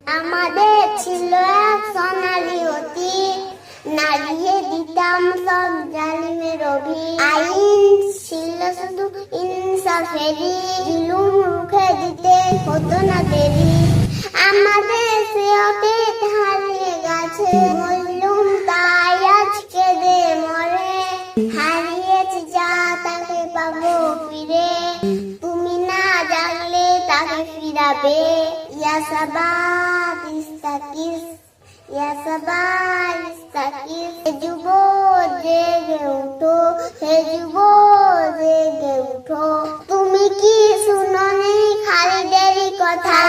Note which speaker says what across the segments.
Speaker 1: আমাদের ছিল এক সোনালী অতীত, নাড়িয়ে দিতাম সব জালিমের অভির। আইন ছিল শুধু ইনসাফেরই, জুলুম রুখে দিতে হতো না দেরি। আমাদের সে অতীত হারিয়ে গেছে, মজলুম তাই আজকে দে মরে। হারিয়েছে যা তাকে পাবো ফিরে, তুমি না জাগলে তাকে ফিরাবে। ইয়া সাবাত ইস্তাকিস, ইয়া সাবাত ইস্তাকিস। হে যুবক জেগে উঠো, হে যুবক জেগে উঠো। তুমি কি শুনোনি খালিদেরই কথা,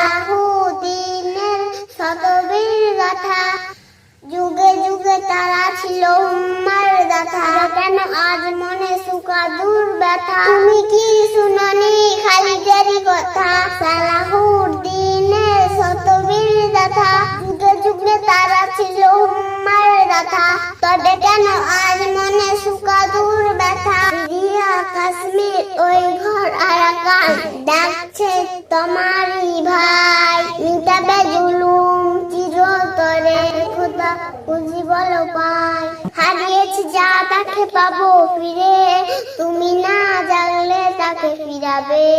Speaker 1: দিনের শতবীর গাথা। যুগে যুগে তারা ছিল উম্মার দাতা, কেন আজ মনে সুখা দূর ব্যথা। তুমি কি শুনোনি খালিদেরই কথা, সালাহুদ্দিনের শতবীর গাথা। যুগে যুগে তারা ছিল উম্মার দাতা, তবে কেন আজ মনে সুখা দূর ব্যথা। সিরিয়া কাশ্মীর ওই ঘর আরাকান, ডাকছে তোমারই ভাই। মিটাবে জুলুম চিরতরে, খোদা বুঝি বলো পাই। হারিয়েছি যা তাকে পাবো ফিরে, তুমি না জাগলে তাকে ফিরাবে।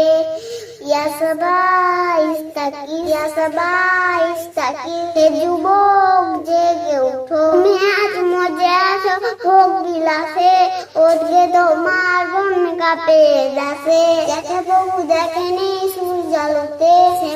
Speaker 1: ইয়া সাবাত ইস্তাকিস, ইয়া সাবাত ইস্তাকিস। হে যুবক জেগে উঠো, তুমি আজ মজে আছো হোক বিলাসে। ওদিকে তোমার বন কাঁপে দাসে, দেখে বহু দেখেনি সূর্য আলোতে। সে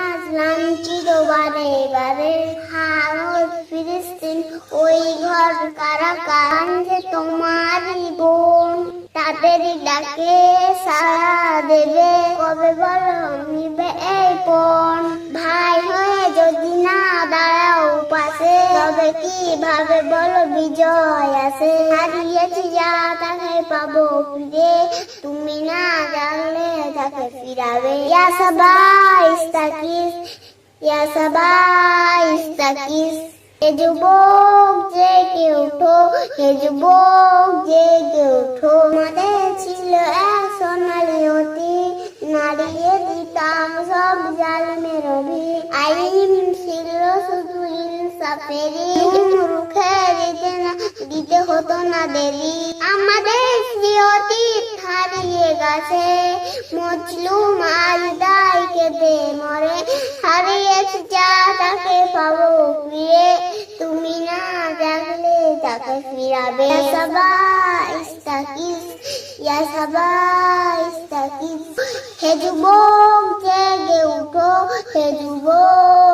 Speaker 1: আজ লাঞ্ছিত বারে বারে, হারত ফিলিস্তিন ওই ঘর কারাকান। যে তোমারই বোন, তাদেরই ডাকে সাড়া দেবে। কবে বলো নিবে এই পণ, ভাই হয়ে যদি না দাঁড়াও পাশে, তবে কিভাবে বলো বিজয় আসে। হারিয়েছি যা তাকে পাবো ফিরে, তুমি না জানলে তাকে ফিরাবে। ইয়া সাবাত ইস্তাকিস, ইয়া সাবাত ইস্তাকিস। হে যুবক জেগে উঠো, হে যুবক জেগে উঠো। আমাদের ছিল এক সোনালী অতীত, নাড়িয়ে দিতাম সব জালিমের অভির। আইন ছিল শুধু ইনসাফেরই, রুখে দিতে হতো না দেরি। আমাদের সে অতীত হারিয়ে গেছে, মজলুম আজ দায় কেঁদে মরে। হারিয়েছে যা তাকে পাবো ফিরে, তুমি না জাগলে তাকে ফিরাবে। ইয়া সাবাত ইস্তাকিস, ইয়া সাবাত ইস্তাকিস। হে যুবক জেগে উঠো, হে যুবক